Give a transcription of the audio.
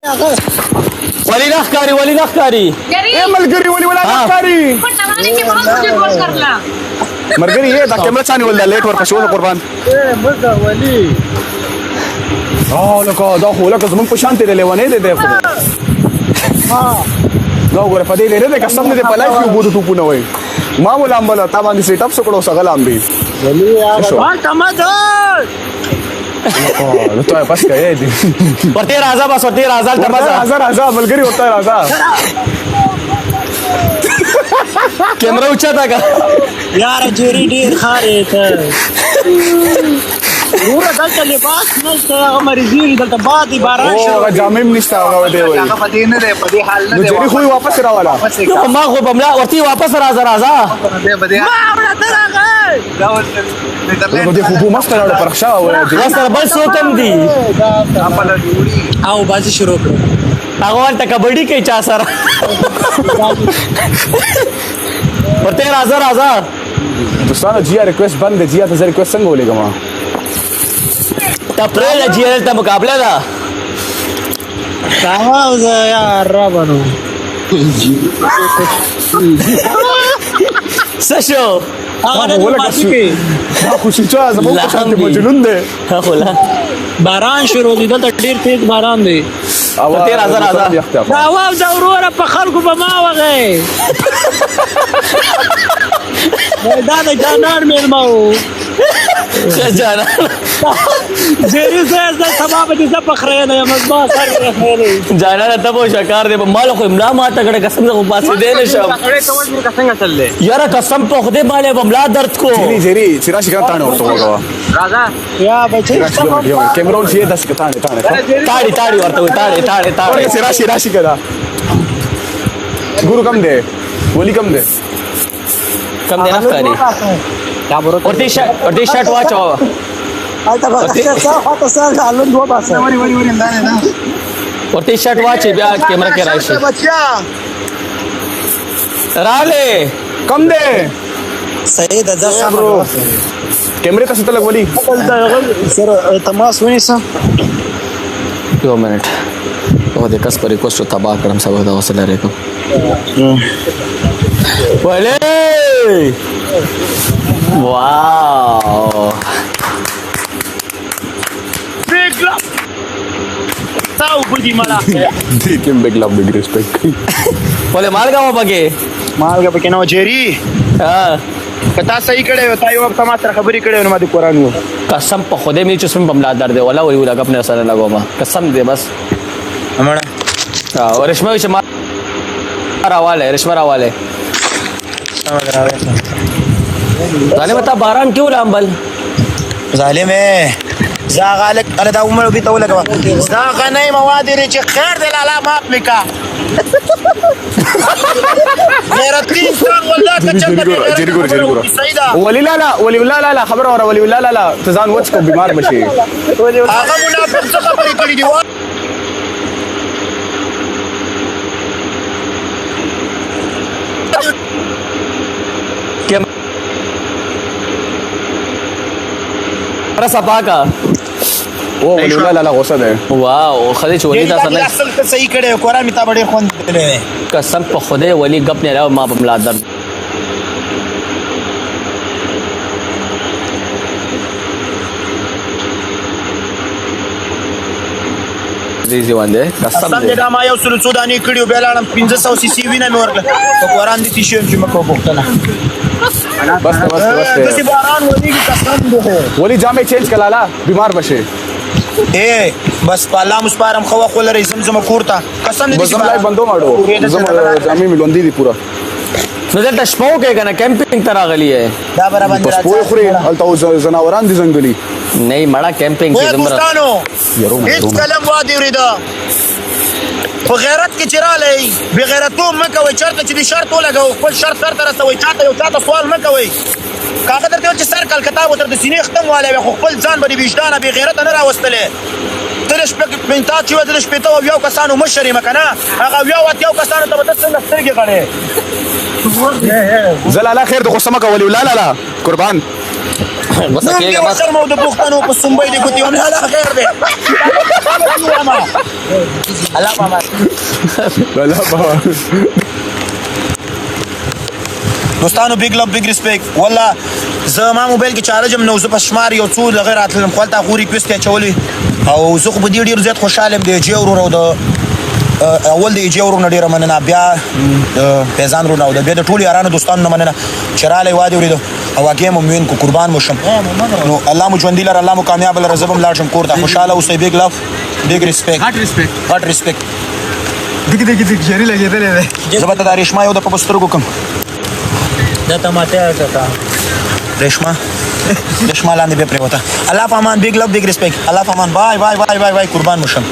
वली नखकारी वली नखकारी ए मलगरी वली वला नखकारी मलगरी ये दा कैमरा छानी वला लेट वर कशو قربان ए मजा वली لکه دا خو لکه زمونږ په شان تېرې لیونی دی خو دا وګوره په دې لیرې دی قسم نه دی په لایف کې اوبو د توپونه وایي ما مو لامبله تا باندې سیټ اپ سکړو سغه لامبي वली यार टमाटर تو یې پس کوي دی ورته راځه بس ورته راځه राजा मलगरी होता है राजा कैमरा ऊंचा था का यार जेरी ډیر خارې ته ورته دلته لباس نشته هغه مریضي دلته باد باران او هغه جامې هم نشته هغه دی وایي هغه پدې نه دی پدې حال نه نو دی جری خو یې واپس راواله ما خو بملا ورته واپس راځه پدې ما ورته راغی دا ورته نو دې خوبو مست راوړه پرخښه وایي دا سره بل څوک هم دي خپل جوړي او بازی شروع کړ هغه ولته کبډي کوي چا سره ورته راځه دوستانو جیا ریکویسټ بند دی جیا ته زه ریکویسټ څنګه ولېږم تا پرې جیل ته مقابله ده کاو زه یار ربانو سشو هغه د بازی کې دا خوشي چا زموږ په شان مجنون دی خلا باران شروع دی دلته ډیر تیز باران دی ورته راځه دا واو دا وروره په خلکو به ما وغه دا د جانان مېلمه وو جانا جیری زه سبا به دې پخره نه مزما سره راخېلې جانا ته په شکار دی مال خو املا ما ته کړه قسم زه پاسې دی نشم کړه ته ورته څنګه چللې یاره قسم په خدای مالې بملا درد کو جری چې راشي کا تانه ورته وګوا راځه یا بچي کیمرون شي داس کا تانه تاړي ورته تاړي چې راشي کدا ګورو کم دی ولی کم دی کم دی نه کاری ورته شرط واچو البته هغه څه حالون دوه باسه وری نه ورته شرط واچي بیا کیمرا کې راشي بچیا رااله کم دی صحیح ده ځه برو کیمرې ته ستل ولی سره تماس ونیسه یو منټ او د کس پر ریکوست تبا کړم سبا دا وسله ریکم ولې واو big love تاو بدی مالا دې کوم بیگ لو بیگ ریسپیکټ ولې مالګه مو پکې مالګه پکې نو جری ها کتا صحیح کړه تا یو وخت ما سره خبرې کړې نو ما دې قران وو قسم په خدای مې چې سم بملا درد دی ولا ولا خپل سره لګوما قسم دې بس امړه او رشمه چې ما راواله رشمه راواله ظالم ته باران کیوں لامبل ظالم زاغالک انا دا عمر بي تقول لك زاغني مواد ريچ خير دل على ما بك غيرتي انسان والله كچل جری ګور ولی لا خبر اوره ولی لا تزان وڅ کو بیمار بشي هغه منافق څه خبرې کړې دي رسا پاکا او ولی لا غوسه ده واو خدای چې ولی دا دا سره اصل ته صحیح کړه قران می تا ډېر خوند دلې قسم په خدای ولی غپ نه راو ما بملا درد زیزی وانده قسم دې دا ما یو سل سودانی کړیو بیلانم 1500 سی سی وینه مې ورکړه قران دې تشم چې مکو بوختنه بس کسی باران ولی کی قسم ده ولی جامې چینج کلالا بیمار بشي اے بس پالا مسپارم خو خو لري زمزم کورتا قسم دې بس لای بندو ماړو زم جامې ملوندې دي پورا نو دلته شپو کې کنه کیمپینګ تر غلی ہے دا برابر بس پوي خوري الته زناوران دي زنګلي نه مړه کیمپینګ کې زمرا هیڅ کلم وادي وريدا په غیرت کې چرالې بغیرتو مکه وي چرته چې شرط ولګو خپل شرط سره رسوي چاته یو چاته سوال مکه وي کاغه درته چې سر کال کتاب تر د سینې ختم والے خو خپل ځان باندې وجدان به غیرت نه راوستلې درش په پینتا چې ودرش پېته یو کسانو مشري مکنه هغه یو کسانو ته د څنګه سترګې غړې زلالا خیر د خصمه کولی لا قربان بس نوم کېږه دې بس وشرمو د پښتنو په سنبۍ دې ګوتې ونه الله خیر دی الله پامان بلا بابا دوستانو بیگ لو بیگ ریسپیکټ والله زه ما موبایل کې چارج هم نو زه په شمار یو څو د غیر اتلم خپل تا خو ریکوست اچولې او زه خو په دې ډیر زیات خوشاله یم د جیورو او د اول د جیورو نه ډیره مننه بیا پیزان رو نه د بیا د ټولو یارانو دوستانو نه مننه چې رالی واده وریدو او هغې مو موین کو قربان مو شم نو الله مو ژوندي لره الله مو کامیاب لره زه به هم لاړ شم کور ته خوشحاله اوسئ بیگ لو بیگ ریسپیکټ غټ ریسپیکټ دیکھ جری لګېدلې ده زه به ته دا ریشما یو د په سترګو کم دا ټماټر کا ریشما لاندې به پرېوته الله په امان بیگ لو بیگ ریسپیکټ الله په امان بای بای بای بای بای قربان مو شم